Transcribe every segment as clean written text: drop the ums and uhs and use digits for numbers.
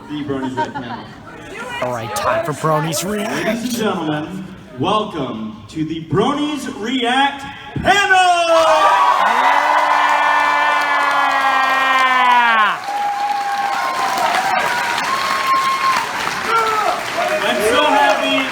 the Bronies React panel. All right, time for Bronies React. Ladies and gentlemen, welcome to the Bronies React panel!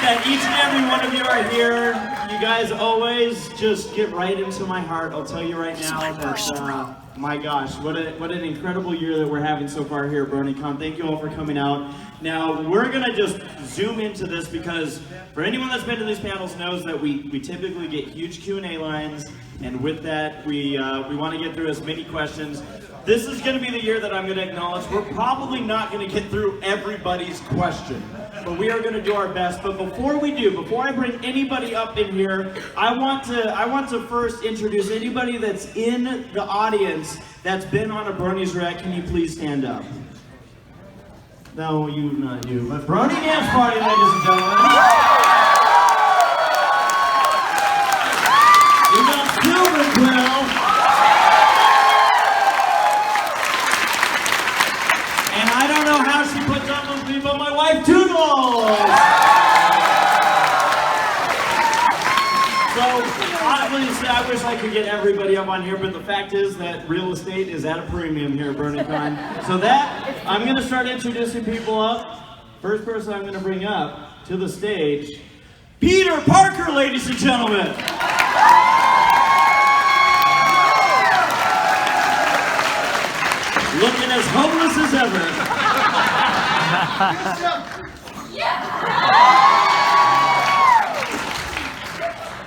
That each and every one of you are here. You guys always just get right into my heart. I'll tell you right now that, my gosh, what an incredible year that we're having so far here at Bronycon. Thank you all for coming out. Now, we're gonna just zoom into this because for anyone that's been to these panels knows that we typically get huge Q&A lines, and with that, we want to get through as many questions. This is going to be the year that I'm going to acknowledge we're probably not going to get through everybody's question, but we are going to do our best. But before we do, before I bring anybody up in here, I want to first introduce anybody that's in the audience that's been on a Bronies React. Can you please stand up? No, you, not you. But Brony Dance Party, ladies and gentlemen. We got Silver Quill. And I don't know how she puts up with me, but my wife Toodles! So, obviously, I wish I could get everybody up on here, but the fact is that real estate is at a premium here at Bronycon. So I'm going to start introducing people up. First person I'm going to bring up to the stage, Peter Parker, ladies and gentlemen. Looking as homeless as ever.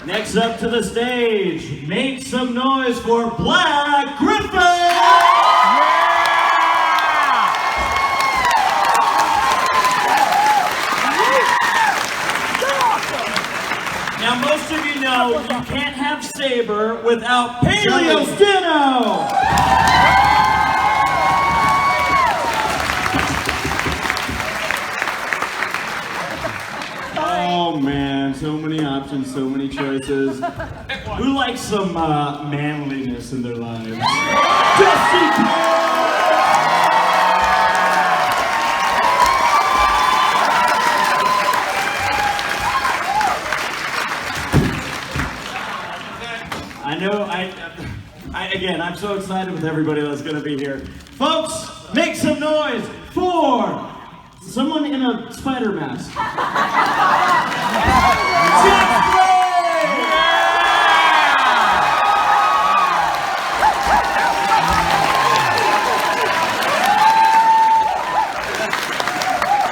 Next up to the stage, make some noise for Black Griffin! Now most of you know you can't have Saber without Paleo Stino! Oh man, so many options, so many choices. Who likes some manliness in their lives? Jessica! I know, again, I'm so excited with everybody that's going to be here. Folks, make some noise for someone in a spider mask.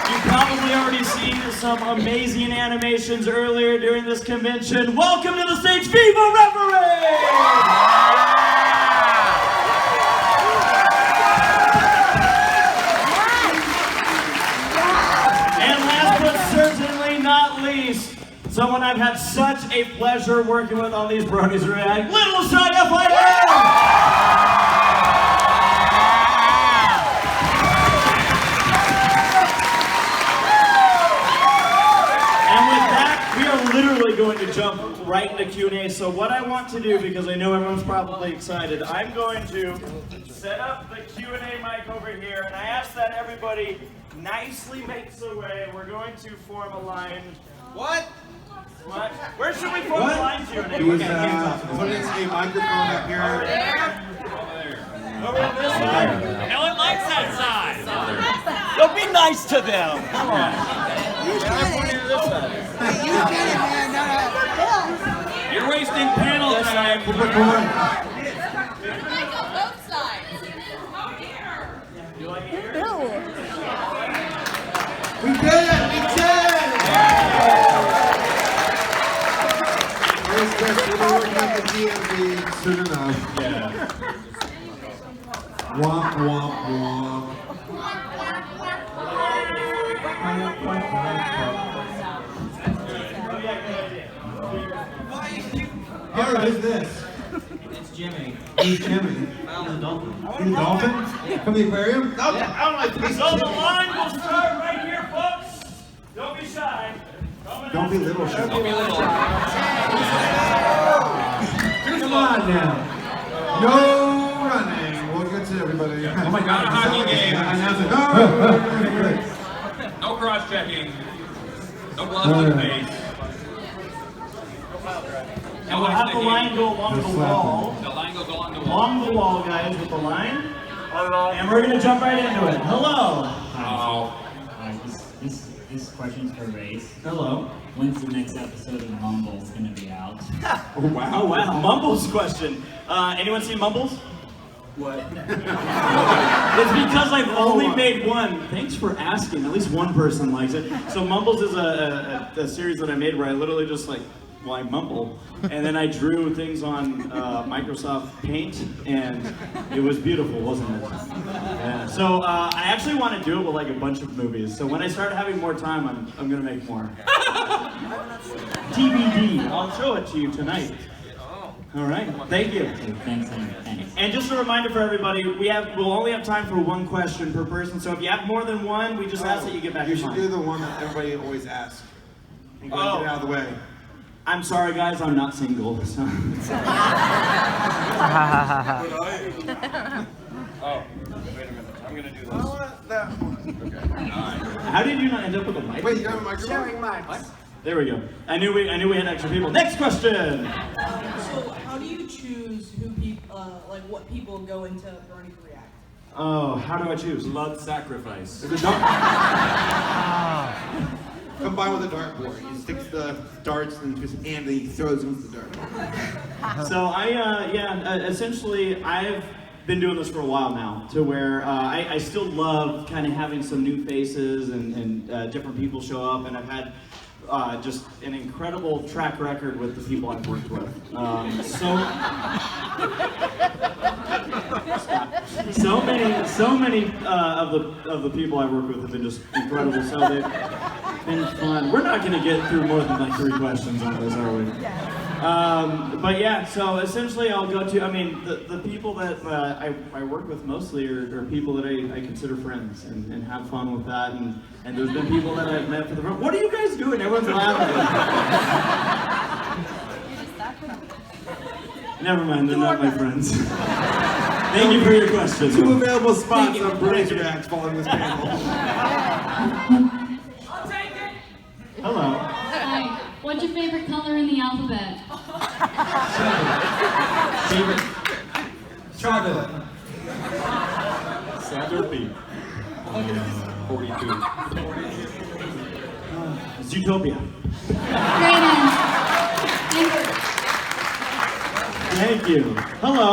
You've probably already seen some amazing animations earlier during this convention. Welcome to the stage, Viva Referee! Certainly not least, someone I've had such a pleasure working with on these Bronies React, Little Shy FIM! And with that, we are literally going to jump right into Q&A. So what I want to do, because I know everyone's probably excited, I'm going to set up the Q&A mic over here, and I ask that everybody nicely makes their way. We're going to form a line. What? What? Where should we form a line, Q&A? Putting a microphone up here. Over there. Over on this side. No one likes that side. Don't be nice to them. Come on. You're wasting panel time. Both sides. You like it here? We did it! We did it! We're working on the DMV soon enough. Yeah. Womp, womp, womp. Gary, who's this? It's Jimmy. Who's Jimmy? He's a dolphin. He's a dolphin? From the aquarium? No, I don't like this. So the line will start right here, folks. Don't be shy. Don't be little shy. Don't be little. Come on now. No running. We'll get to everybody. Oh my God, a hockey game. I announced it. Oh, cross-checking. No gloves to the face. And we'll have the line go along the wall. The line goes along the wall. Along the wall, guys, with the line. And we're gonna jump right into it. Hello. This question's for Race. Hello. When's the next episode of Mumbles gonna be out? Oh wow. Mumbles question. Anyone seen Mumbles? What? It's because I've only made one. Thanks for asking. At least one person likes it. So Mumbles is a series that I made where I literally just I mumble, and then I drew things on Microsoft Paint, and it was beautiful, wasn't it? Yeah. So I actually want to do it with a bunch of movies. So when I start having more time, I'm gonna make more. DVD. I'll show it to you tonight. All right. Thank you. Thanks. And just a reminder for everybody, we'll only have time for one question per person. So if you have more than one, we just ask that you get back You in should line. do the one that everybody always asks. And go get it out of the way. I'm sorry, guys, I'm not single. So. Oh, wait a minute. I'm gonna do this. How did you not end up with a mic? Wait, you got a microphone? Sharing mics. There we go. I knew we had extra people. Next question. So, how do you choose what people go into Brony to react? Oh, how do I choose? Blood sacrifice. Combined with a dartboard. He sticks the darts into his hand and he throws them into the dart. So essentially, I've been doing this for a while now, to where I still love kind of having some new faces and different people show up, and I've had just an incredible track record with the people I've worked with. So many of the people I've worked with have been just incredible. So they've been fun. We're not going to get through more than 3 questions on this, are we? But yeah, so essentially I'll go to, the people that I work with mostly are people that I consider friends and have fun with that. And there's been people that I've met for the first. What are you guys doing? Everyone's laughing. Never mind, they're not my friends. Thank you for your question. 2 available spots on Brony's Reacts following this panel. Hello. Hi. What's your favorite color in the alphabet? Favorite? Chocolate. Slurpee. 42. Zootopia. Great answer. Thank you. Hello.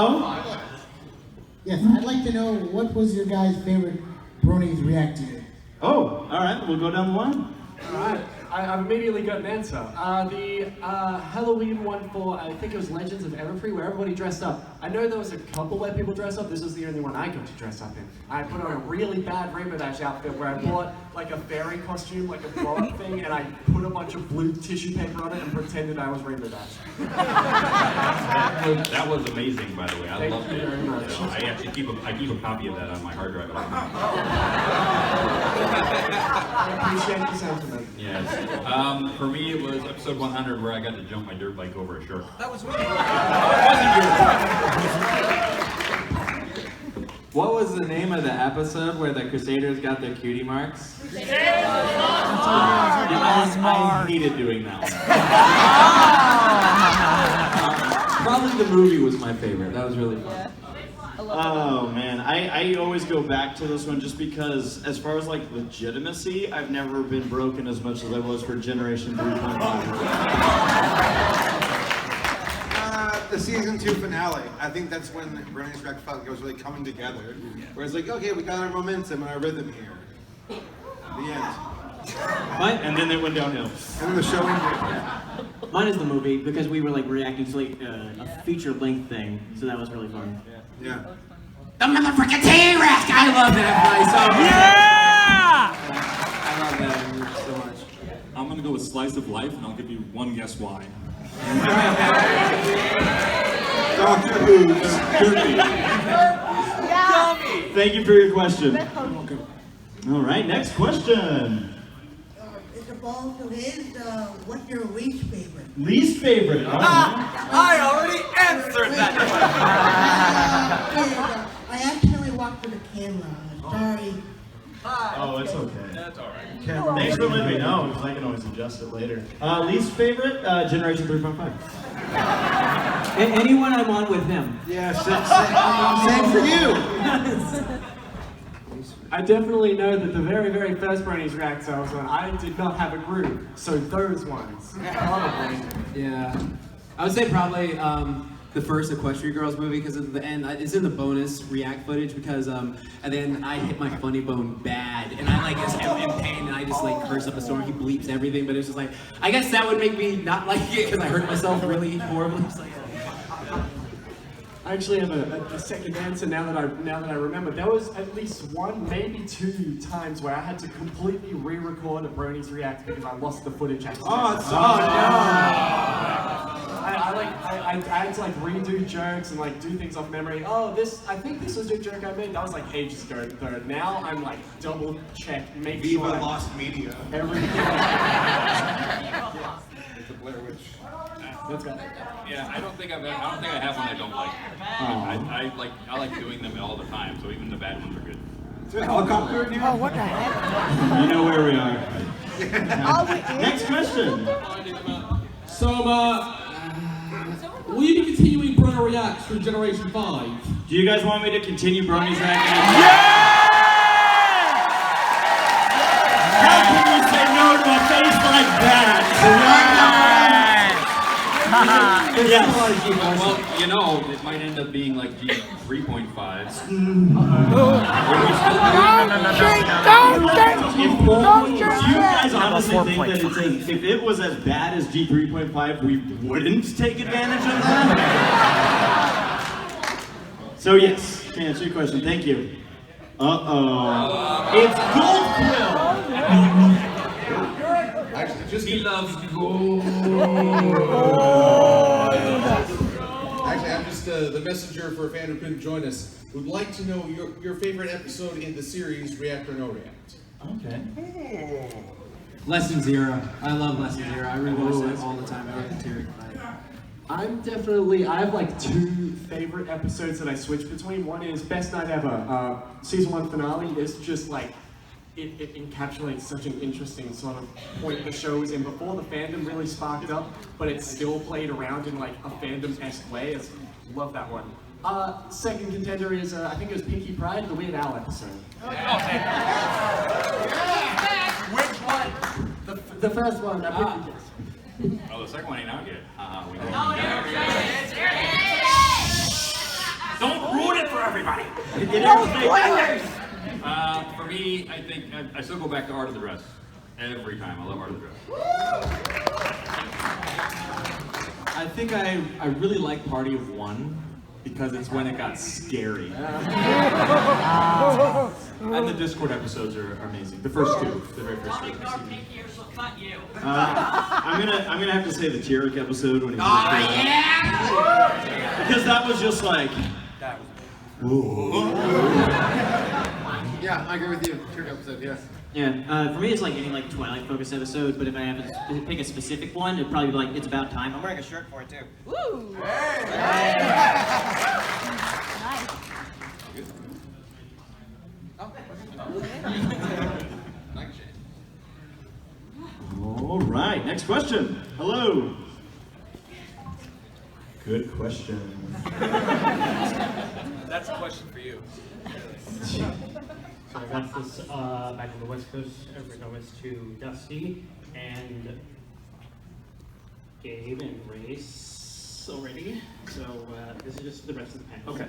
Yes, I'd like to know what was your guys' favorite Bronies React to? Oh, all right. We'll go down the line. Alright, I've immediately got an answer. The Halloween one for, I think it was Legends of Everfree, where everybody dressed up. I know there was a couple where people dressed up, this was the only one I got to dress up in. I put on a really bad Rainbow Dash outfit where I bought a fairy costume, a blow-up thing, and I put a bunch of blue tissue paper on it and pretended I was Rainbow Dash. That was amazing, by the way. I loved you it. very much. I actually keep a copy of that on my hard drive. I appreciate the sentiment. Yes. For me, it was episode 100 where I got to jump my dirt bike over a shark. That was me. What was the name of the episode where the Crusaders got their cutie marks? I hated doing that one. Probably the movie was my favorite. That was really fun. Oh man, I always go back to this one just because, as far as legitimacy, I've never been broken as much as I was for Generation 3.5. The season 2 finale. I think that's when Brony's React felt like it was really coming together. Where it's okay, we got our momentum and our rhythm here. The end. And then they went downhill. And then the show ended. Mine is the movie because we were reacting to a feature-length thing, so that was really fun. Yeah. The motherfucking T-Rex! I love that place so much. I love that movie so much. I'm going to go with Slice of Life, and I'll give you one guess why. Dr. Who's. Thank you for your question. All right, next question. Mr. Paul, so here's what's your least favorite? Least favorite? I already answered that I accidentally walked to the camera. Sorry. Oh, it's okay. That's all right. Thanks for letting me know, because I can always adjust it later. Least favorite? Generation 3.5. Anyone I'm on with him. Yeah, same for you. I definitely know that the very, very first Bronies React I was on, I did not have a group, so those ones. Probably. Yeah. I would say probably the first Equestria Girls movie, because at the end, it's in the bonus React footage, because and then I hit my funny bone bad, and I like just am in pain, and I just like curse up a storm. He bleeps everything, but it's just like, I guess that would make me not like it, because I hurt myself really horribly. It's like, I actually have a second answer now that I remember. There was at least one, maybe two times where I had to completely re-record a Bronies React because I lost the footage accidentally. Oh, no! I had to like redo jokes and like do things off memory. Oh, I think this was a joke I made. That was like ages ago. So now I'm like double check, make Viva sure lost media. everything. It's a Blair Witch. Let's go. Yeah, I don't think I have one I don't like. I like doing them all the time, so even the bad ones are good. Is there a helicopter in here? Oh, what the heck? You know where we are. Next question. So, will you be continuing Brony Reacts through Generation 5? Do you guys want me to continue Bronies React? How can you say no to a face like that? Yes. Well, you know, it might end up being like G3.5s. Do you guys honestly think that if it was as bad as G3.5, we wouldn't take advantage of that? So yes, to answer your question, thank you. It's Gold Quill! He loves gold. Actually, I'm just the messenger for a fan who couldn't join us. Would like to know your favorite episode in the series, React or No React. Okay. Lesson Zero. I love Lesson Zero. I rewatch that all the time. I get teary. I have like two favorite episodes that I switch between. One is Best Night Ever. Season 1 finale is just like, it encapsulates such an interesting sort of point the show was in before the fandom really sparked up, but it still played around in like a fandom-esque way. Love that one. Second contender is, I think it was Pinky Pride, the Weird Al episode. Which one? The first one. Oh, the second one ain't out yet. Don't ruin it for everybody! For me, I think I still go back to Art of the Dress. Every time. I love Art of the Dress. I think I really like Party of One because it's when it got scary. And the Discord episodes are amazing. The first two, the very first two. I'm gonna have to say the Tieric episode when he first came out. Because that was just like, Yeah, I agree with you. Trick episode, yes. Yeah, for me it's like any like Twilight focused episode, but if I have to pick a specific one, it'd probably be like It's About Time. I'm wearing a shirt for it too. Woo! all right, next question. Hello. Good question. That's a question for you. So I got this back on the West Coast, everyone to Dusty and Gabe and Race already. So this is just the rest of the panel. Okay.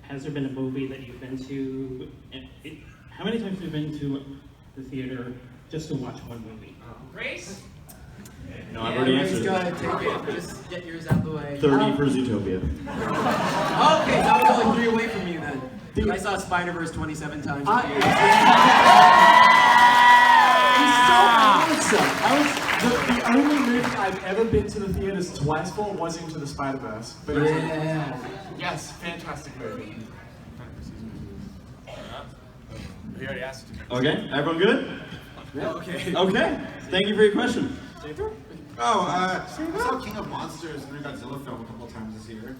Has there been a movie that you've been to? How many times have you been to the theater just to watch one movie? Grace? No, I've already answered. Go ahead, take it. Just get yours out the way. 30 for Zootopia. Okay, so I was only 3 away from you then. I saw Spider-Verse 27 times. He's so awesome. The only movie I've ever been to the theaters twice for was Into the Spider-Verse. But yes, fantastic movie. He already asked. Okay, everyone good? Yeah. Okay. Okay, thank you for your question. I saw King of Monsters and the Godzilla film a couple times this year.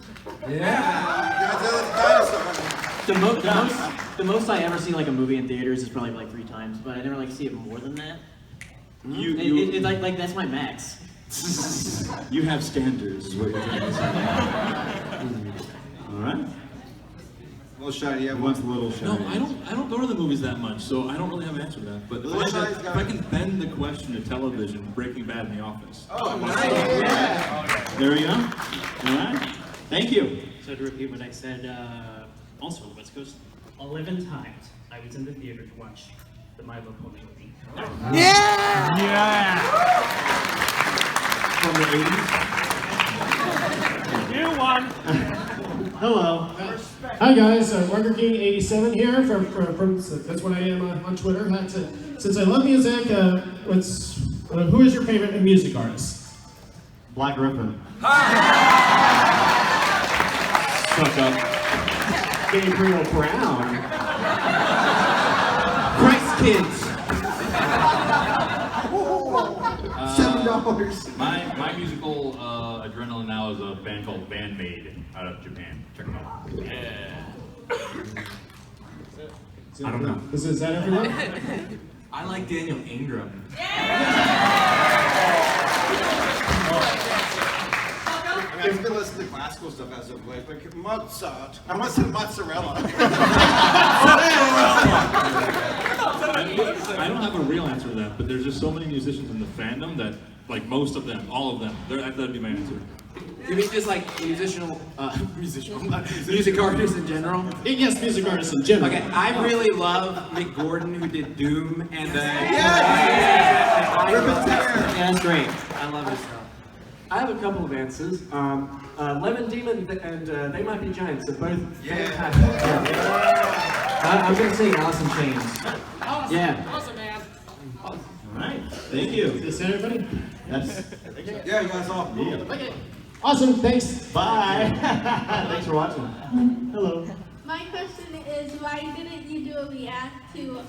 Yeah. Godzilla's dinosaur. The most I ever seen like a movie in theaters is probably like 3 times, but I never like see it more than that. It's like that's my max. You have standards, is what you're trying to say. All right. Little Shy, yeah. What's Little Shy? No, I don't go to the movies that much, so I don't really have an answer to that. But if I can bend the question to television, Breaking Bad in The Office. Oh, nice. Yeah. There we go. All right. Thank you. So to repeat what I said, also West Coast, 11 times I was in the theater to watch the My Little Pony movie. Yeah! From the 80s. You won! Hello. Hi guys, Rucker King 87 here from that's what I am on Twitter. Since I love music, who is your favorite music artist? Black Ripper. Suck up. Gabriel Brown. Christ Kids. $7. My musical adrenaline now is a band called Bandmade out of Japan. Check them out. Yeah. I don't know. Is that everyone? I like Daniel Ingram. I mean, I've been listening to classical stuff as of late, like Mozart. I want to say mozzarella. I don't have a real answer to that, but there's just so many musicians in the fandom that, like most of them, all of them, that'd be my answer. You mean just like music artists in general? Yes, music artists in general. Okay, I really love Mick Gordon, who did Doom and Yeah, that's great. I love his stuff. I have a couple of answers. Lemon Demon and They Might Be Giants are both fantastic. I'm going to sing Alice in Chains. Awesome. Yeah. Awesome, man. All right. Thank you. Is that everybody? That's. Yeah, you guys all. Yeah. Okay. Awesome. Thanks. Bye. Thanks for watching. Hello. My question is, why didn't you do a react to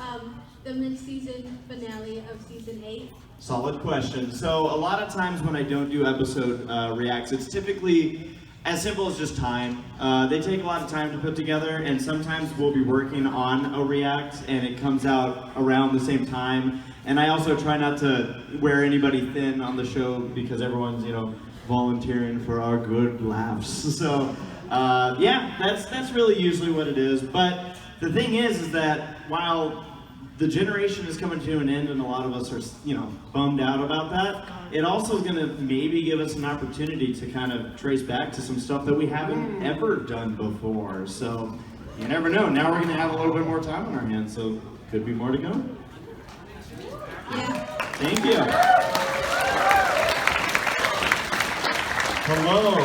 the mid-season finale of season 8? Solid question. So a lot of times when I don't do episode reacts, it's typically as simple as just time. They take a lot of time to put together, and sometimes we'll be working on a react and it comes out around the same time. And I also try not to wear anybody thin on the show because everyone's, volunteering for our good laughs. So yeah, that's really usually what it is. But the thing is that while the generation is coming to an end and a lot of us are, bummed out about that, it also is gonna maybe give us an opportunity to kind of trace back to some stuff that we haven't ever done before. So you never know. Now we're gonna have a little bit more time on our hands, so could be more to go. Yeah. Thank you. Hello.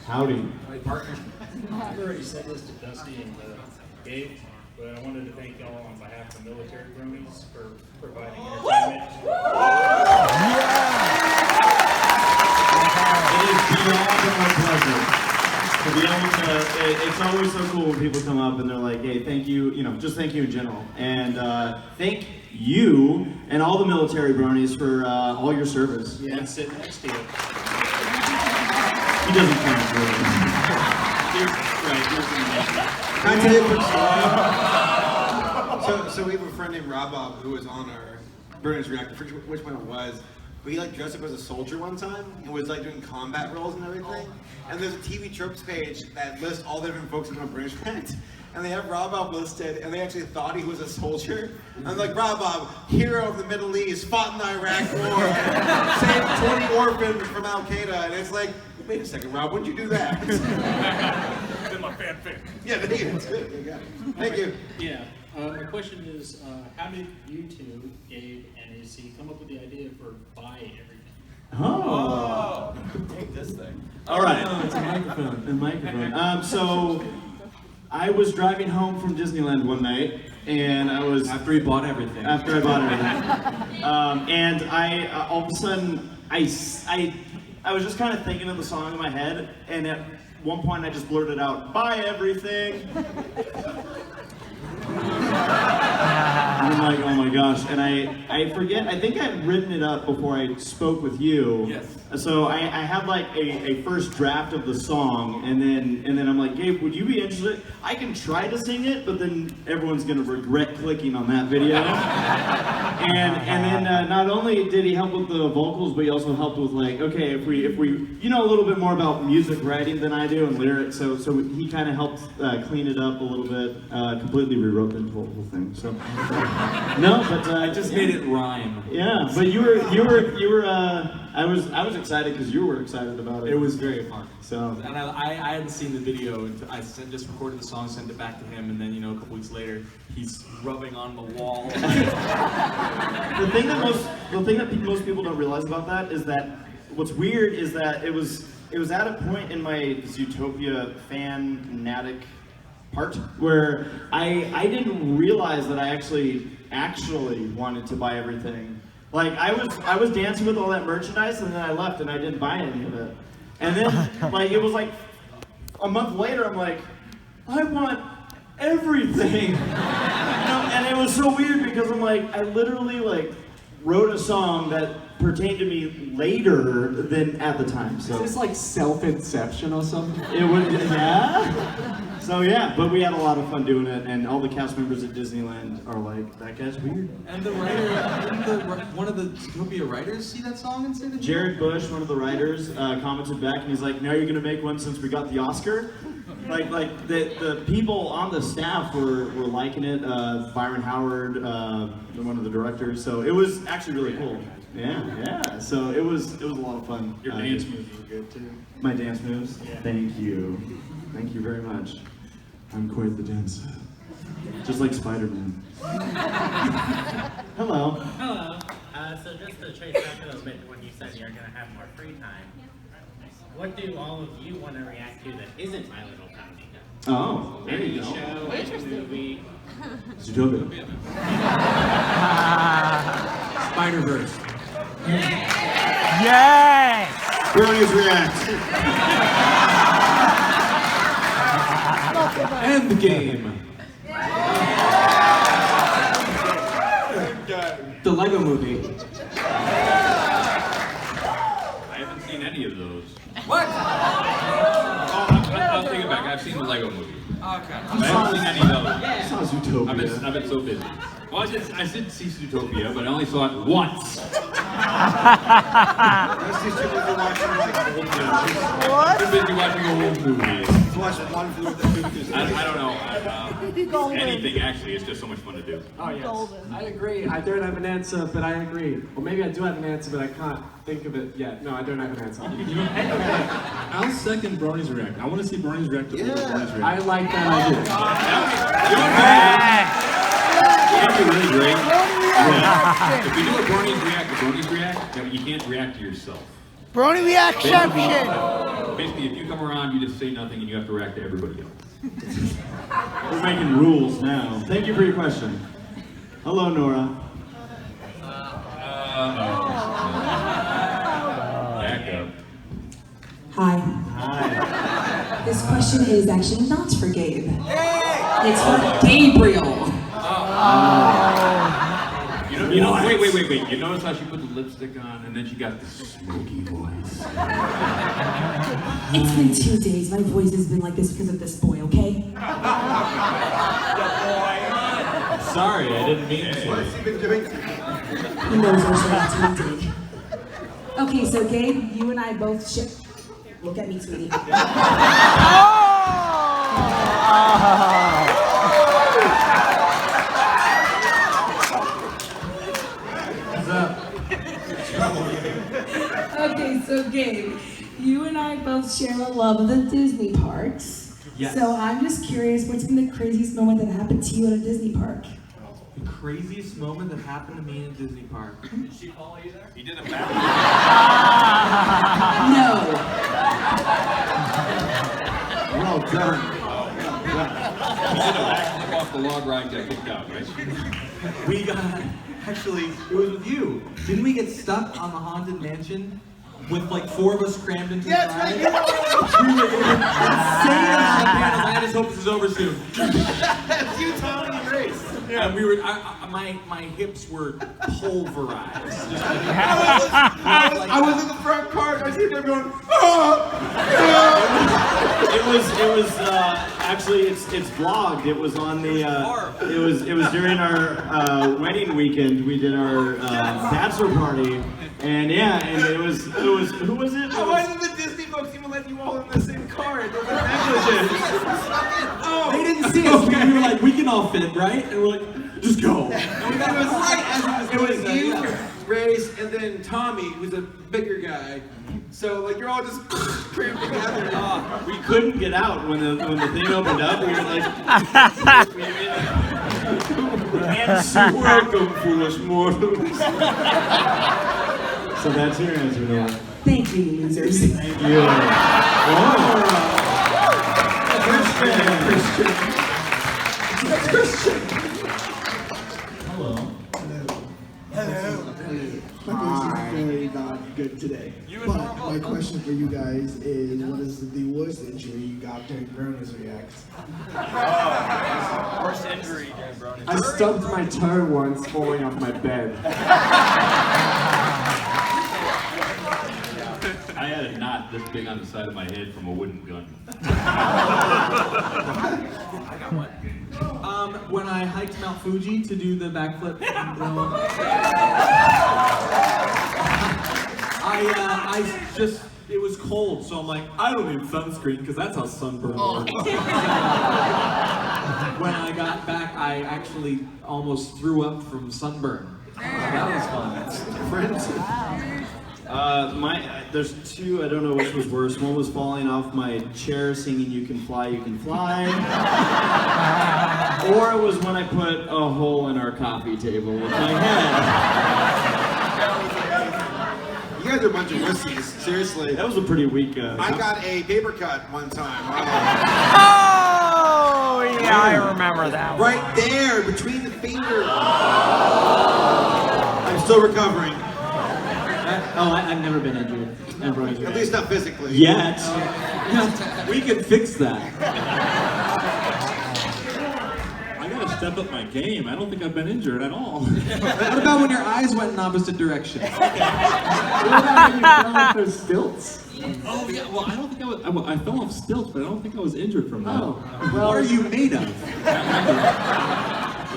Howdy. My partner. I've already said this to Dusty and Gabe, but I wanted to thank y'all on behalf of the military bronies for providing entertainment. It is beyond my pleasure to be able to. It's always so cool when people come up and they're like, "Hey, thank you," just thank you in general, and thank you and all the military bronies for all your service. Yeah, and sit next to you. He doesn't count. Can I tell you a quick story? So we have a friend named Rob who was on our Bronyes Reactor. I forget which one it was. But he dressed up as a soldier one time and was doing combat roles and everything. And there's a TV tropes page that lists all the different folks in the British React. And they have Rob listed, and they actually thought he was a soldier. And I'm like, Rob, hero of the Middle East, fought in the Iraq War, saved 20 orphans from Al Qaeda. And it's like, wait a second, Rob, when'd you do that? It's in my fanfic. Yeah, there you go. It's good. You got it. Thank you. Yeah. My question is, how did you two, Gabe and AC, come up with the idea for buy everything? Oh. Take this thing. All right. Oh, it's a microphone. A microphone. So I was driving home from Disneyland one night, and I was after you bought everything. After I bought everything, and I all of a sudden I was just kind of thinking of the song in my head, and at one point I just blurted out, "Buy everything." And then like, oh my gosh. And I forget, I think I had written it up before I spoke with you. Yes. So I had like a first draft of the song, and then I'm like, Gabe, would you be interested? I can try to sing it, but then everyone's gonna regret clicking on that video. and then not only did he help with the vocals, but he also helped with like, okay, if we you know a little bit more about music writing than I do and lyrics, so he kind of helped clean it up a little bit, completely rewrote the whole thing. So no, but I just made it rhyme. Yeah, but you were I was excited because you were excited about it. It was very fun. So and I hadn't seen the video. I just recorded the song, sent it back to him, and then a couple weeks later, he's rubbing on the wall. the thing that most people don't realize about that is that what's weird is that it was at a point in my Zootopia fanatic part where I didn't realize that I actually wanted to buy everything. Like I was dancing with all that merchandise, and then I left and I didn't buy any of it. And then like it was like a month later, I'm like, I want everything. And it was so weird because I'm like, I literally like wrote a song that pertained to me later than at the time. So is this like self-inception or something? It would, yeah. So yeah, but we had a lot of fun doing it, and all the cast members at Disneyland are like, that guy's weird. And the writer, one of the Zootopia writers, see that song and sing it? Jared Bush, one of the writers, commented back, and he's like, now you're gonna make one since we got the Oscar? Like the people on the staff were liking it. Byron Howard, one of the directors. So it was actually really cool. Yeah. So it was a lot of fun. Your dance moves were good too. My dance moves? Yeah. Thank you very much. I'm quite the dancer. Just like Spider-Man. Hello. Hello. So just to trace back a little bit to when you said you're going to have more free time, what do all of you want to react to that isn't My Little Pony? Oh, there you go. Show, any movie. Zootopia. Spider-Verse. Yay! Bronies react. End game. The Lego Movie. I haven't seen any of those. What? I'll take it back. I've seen the Lego Movie. Okay. I haven't seen any of those. I saw Zootopia. I've been so busy. Well, I did see Zootopia, but I only saw it once. What? Too busy watching old movies. I don't know. Anything actually. It's just so much fun to do. Oh yes, I agree. I don't have an answer, but I agree. Or maybe I do have an answer, but I can't think of it yet. No, I don't have an answer. I'll second Brony's react. I want to see Brony's react to Brony's react. I like that idea. That'd be really great. Yeah. If we do a Brony's react, then you can't react to yourself. Brony reaction! Basically, if you come around, you just say nothing and you have to react to everybody else. We're making rules now. Thank you for your question. Hello, Nora. Back up. Hi. Hi. This question is actually not for Gabe. It's for Gabriel. You know, wait. You notice how she put the lipstick on and then she got the smoky voice. It's been 2 days. My voice has been like this because of this boy, okay? Sorry, I didn't mean to. What has he been doing? He knows what he did. Okay, so Gabe, you and I both ship. Look at me, sweetie. Okay, so Gabe, you and I both share a love of the Disney parks. Yes. So I'm just curious, what's been the craziest moment that happened to you at a Disney park? The craziest moment that happened to me in a Disney park. Did she follow you there? He did a back. No. Well done. He did a backflip off the log ride and got kicked out, right? We got, actually, it was with you. Didn't we get stuck on the Haunted Mansion? With like 4 of us crammed into the ride? Right. We were insane on the panels. I just hope this is over soon. That's you, Tommy and Grace. And we were, my hips were pulverized. I was in the front car. I see them going. Oh! It was actually it's vlogged. It was on the it was during our wedding weekend. We did our bachelor party, and it was who was it? Why did the Disney folks even let you all in the same car? It was negligent. Oh. They didn't see us. We were like, we can all fit, right? And we're like, just go. And we got it was right as it was you, Race, and then Tommy, who's a bigger guy. So like you're all just crammed together. We couldn't get out when the thing opened up. We were like, and welcome, foolish mortals. So that's your answer now. Thank you, losers. Thank you. Christian. Hello. My voice is very not good today. But my question for you guys is, what is the worst injury you got during Brony's React? Worst injury during Bronyes. I stubbed my toe once falling off my bed. I had a knot this big on the side of my head from a wooden gun. I got one. When I hiked Mount Fuji to do the backflip, it was cold, so I'm like, I don't need sunscreen because that's how sunburn works. When I got back, I actually almost threw up from sunburn. That was fun. That's different. There's two, I don't know which was worse. One was falling off my chair singing You Can Fly, You Can Fly. Or it was when I put a hole in our coffee table with my head. You guys are a bunch of wussies, seriously. That was a pretty weak I got a paper cut one time. Oh, yeah, I remember that. Right there, between the fingers. I'm still recovering. I've never been injured. At least not physically. Yet. We can fix that. I gotta step up my game. I don't think I've been injured at all. What about when your eyes went in opposite directions? What about when you fell off those stilts? Oh yeah, well I don't think I fell off stilts, but I don't think I was injured from that. Oh, What are you made of?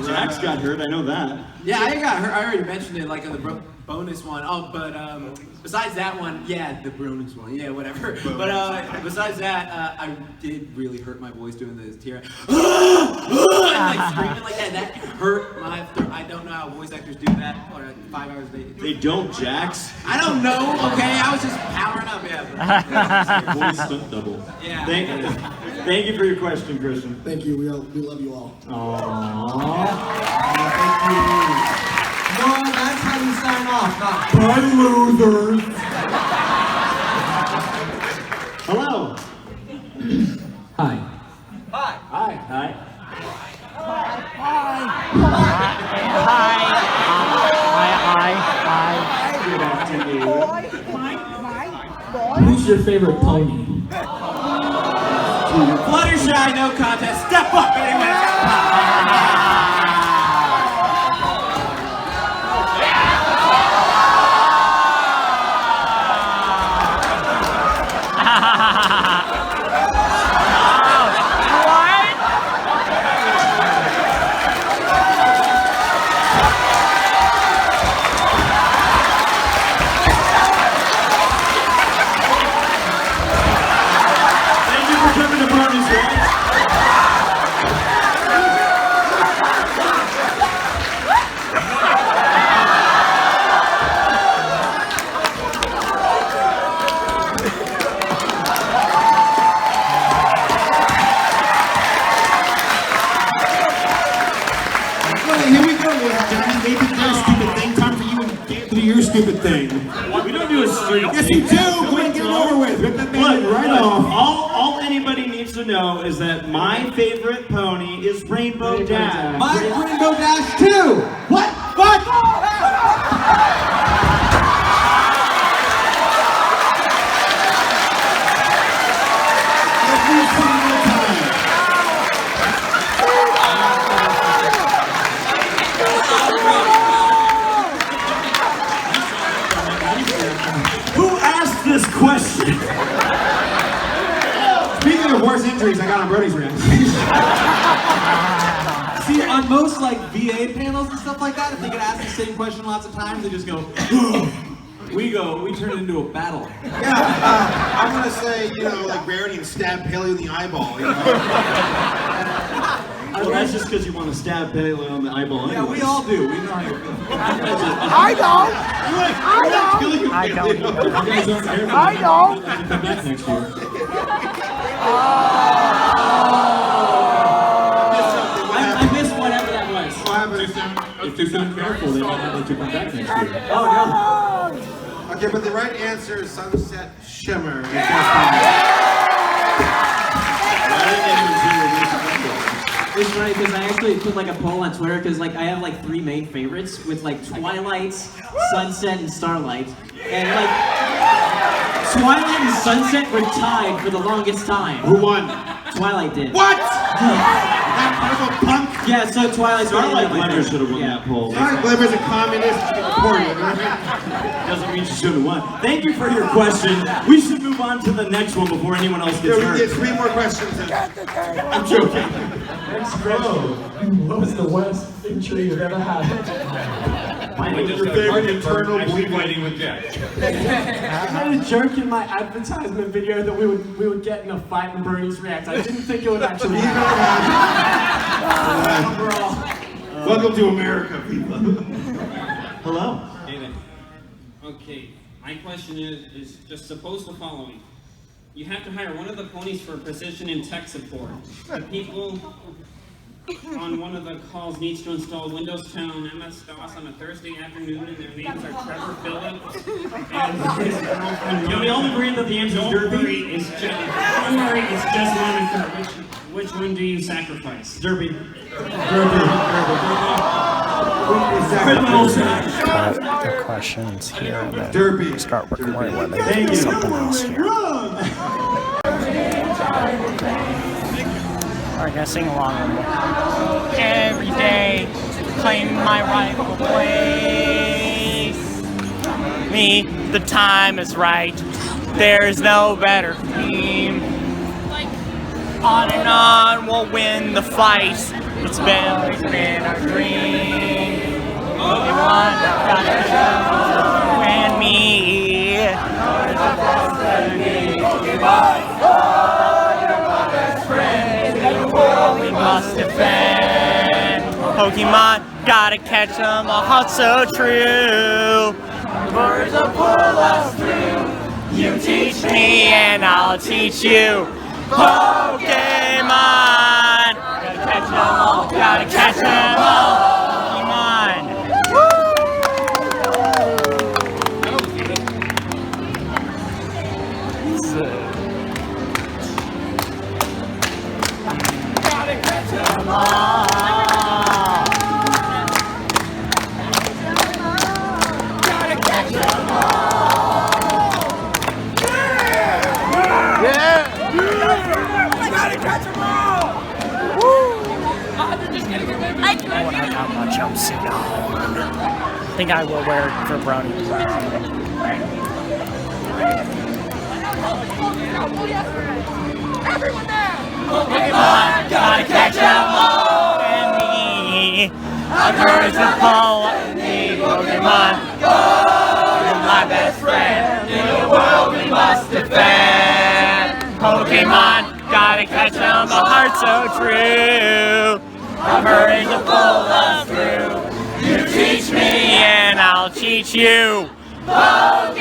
Jax got hurt, I know that. Yeah, I got hurt. I already mentioned it, like on the bonus one. Oh, but besides that one, yeah, the bonus one, yeah, whatever. But besides that, I did really hurt my voice doing this tear. Like screaming like that. That hurt my throat. I don't know how voice actors do that. Or 5 hours a day. They don't, Jax. I don't know. Okay, I was just powering up. Yeah. Voice stunt double. Yeah. Thank you for your question, Christian. Thank you. We love you all. Aww. Thank you. No, that's how you sign off, not Bye, losers. Hello. Hi. Hi. Hi. Good afternoon. Who's your favorite pony? Fluttershy, no contest. Step up, anyway. Thank you for coming to Brony's React. Here we go, ladies and gentlemen. They did their stupid thing. Time for you to do your stupid thing. We don't do a street. Yes, you do. Go ahead and get it over with. Rip that thing right off. All anybody needs to know is that my favorite pony is Rainbow Dash. My Rainbow Dash too! What? What? Every single time. question. Speaking of worse injuries, I got on Brody's reaction. See, on most like VA panels and stuff like that, if they get asked the same question lots of times, they just go, we turn it into a battle. Yeah, I'm gonna say, like Rarity and stab Haley in the eyeball. Well, that's just because you want to stab Haley on the eyeball. Yeah, we all do. We know how you feel. I don't. I don't. You guys aren't here. I don't. Come back next year. I missed whatever that was. If they're not careful, they might have to come back next year. Oh no. Okay, but the right answer is Sunset Shimmer. It's funny because I actually put like a poll on Twitter because like I have like 3 main favorites with like Twilight, Sunset, and Starlight, and like Twilight and Sunset were tied for the longest time. Who won? Twilight did. What? That purple punk? Yeah, so Twilight. Starlight Glimmer should have won that poll. Starlight Glimmer's a communist. Doesn't mean she should have won. Thank you for your question. We should move on to the next one before anyone else gets hurt. We get 3 more questions. I'm joking. Next question. What was the worst injury you've ever had? What's your favorite internal bleeding? Fighting with Jack. I had a joke in my advertisement video that we would get in a fight in Brony's React. I didn't think it would actually happen. Welcome to America, people. Hello. David. Okay, my question is just suppose the following. You have to hire one of the ponies for a position in tech support. The people on one of the calls needs to install Windows 10 on MS-DOS on a Thursday afternoon, and their names are Trevor Phillips and his girlfriend. Can we all agree that the answer is Derby? It's just one of her. Which one do you sacrifice? Derby. The questions here and then Derby. start working right where they Thank do you. something else here. Alright guys, sing along with me. Every day, claim my rightful place. Me, the time is right. There's no better team. On and on, we'll win the fight. It's always been our dream. Pokemon, gotta show you and me. Pokemon, you're my best friend. In the world we must defend. Pokemon, gotta catch them, a heart so true. Birds will pull us through. You teach me and I'll teach you. Pokemon! Gotta catch them all, gotta catch them all. Pokemon! Gotta catch them all. Gotta catch them all. Yeah! Gotta catch them all! Woo! I got my jumpsuit on. I think I will wear it for Brony. Everyone there! Pokemon, gotta catch them all and me. A courage to pull and me. Pokemon, go! You're my best friend. In the world we must defend. Pokemon, gotta catch them, a heart so true. A courage to pull us through. You teach me and I'll teach you. Pokemon,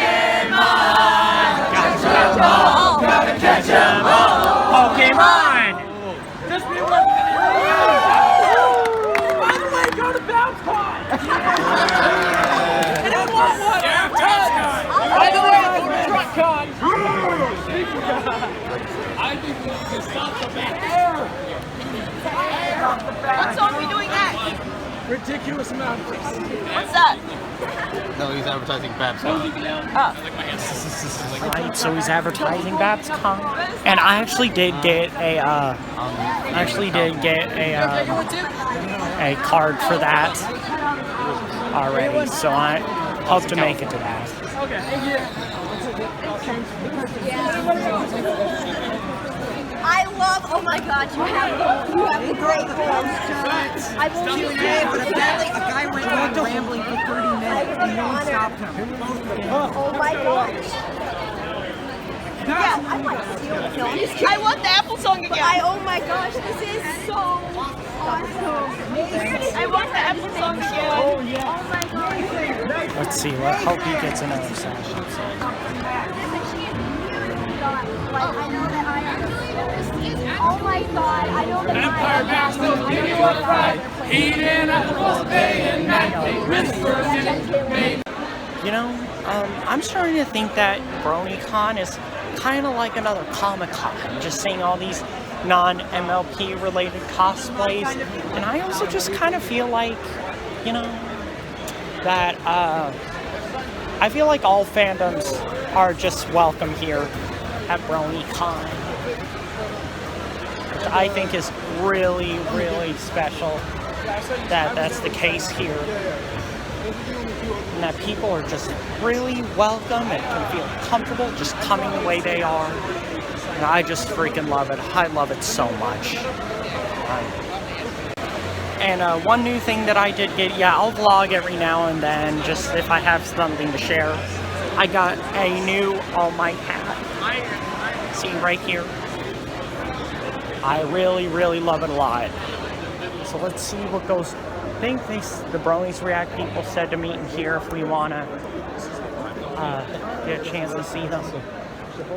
gotta catch them all, gotta catch them all. Pokemon! Just be one. By the way, go to BouncCon. And I want one. Yeah, BouncCon. By the way, go to TruckCon. I think we need to stop the back air. What song are we doing next? Ridiculous amount. What's that? No, he's advertising BabsCon. Oh. So he's advertising BabsCon, and I actually did get a a card for that already. So I hope to make it to that. Okay. I love, oh my god, you have the great poster. I will Q&A, but apparently a guy went on rambling for 30 minutes and no one stopped him. Oh my gosh. Yeah, I might steal the film. I want the Apple song again. Oh my gosh, this is so awesome. I want the Apple song again. Oh yeah. Oh my gosh. Let's see. Let's hope he gets another song. I know that I am. Oh my god, I know that Empire Masters give you a fright. Eating at the most day and night. You know, I'm starting to think that BronyCon is kind of like another Comic-Con, just seeing all these non-MLP related cosplays, and I also just kind of feel like, you know, that I feel like all fandoms are just welcome here at BronyCon, which I think is really, really special that that's the case here. And that people are just really welcome and can feel comfortable just coming the way they are. And I just freaking love it. I love it so much. And one new thing that I did get, yeah, I'll vlog every now and then, just if I have something to share. I got a new All Might hat. See right here. I really, really love it a lot. So let's see what goes. I think the Bronies React people said to meet in here if we want to get a chance to see them.